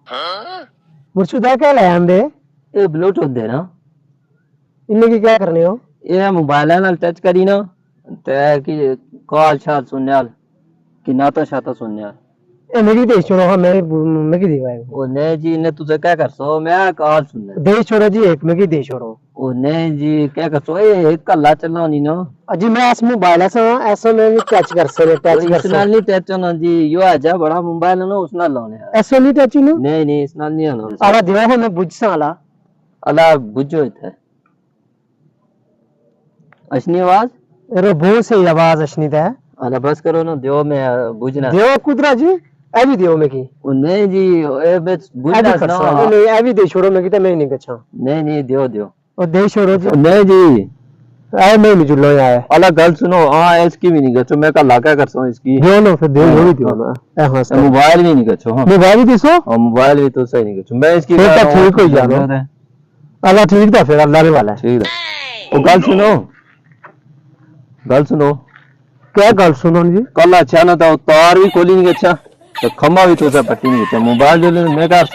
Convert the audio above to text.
मुर्शुदा क्या लाया आंदे? ये ब्लूटूथ दे ना इनने की क्या करने हो? ये मोबाइल नाल टच करी ना ते कि कॉल शाल सुनने आल कि नाता शाता सुनने आल ए मेरी देश छोड़ो हाँ मैं की दीवार ओ नहीं जी ने तुझे क्या कर सो मैं कॉल सुनने देश छोड़ो जी एक मैं की देश छोड़ो ओ नहीं जी क्या कर सो ये एक कल्ला चलना नहीं ना अजी मैं इस मोबाइल ऐसा मैं भी टच कर सकते टच कर इस नाल नहीं टच होना जी यो आजा बड़ा मोबाइल है ना उस नाल लाने यार ऐसा नहीं टच नु नहीं नहीं इस नाल नहीं होना आला दिवा है मैं बुझ साला अला बुझो इथे असनी आवाज अरे बहुत सही आवाज अशनी है अला बस करो ना दियो मैं बुझना देव कुदरा जी ए भी देव में की ओ नहीं जी ए बस बुझना ना नहीं ए भी देश छोड़ो मैं की मैं नहीं कछा नहीं नहीं दियो दियो और देश छोड़ो जी नहीं जी ए मैं नहीं जुड़लो यार अला गल सुनो हां इसकी भी नहीं गचो मैं कल क्या कर सो इसकी देव नो फिर देव भी दियो ना ए हां सर मोबाइल भी नहीं गचो हां मोबाइल भी दिसो और मोबाइल भी तो सही नहीं गचो मैं इसकी फिर तो ठीक हो जानो अल्लाह ठीक था फिर अल्लाह ने वाला ठीक है ओ गल सुनो क्या गल सुनो जी कल अच्छा ना था तार भी खोली नहीं अच्छा तो खम्बा भी तो पट्टी नहीं अच्छा मोबाइल जो मैं कर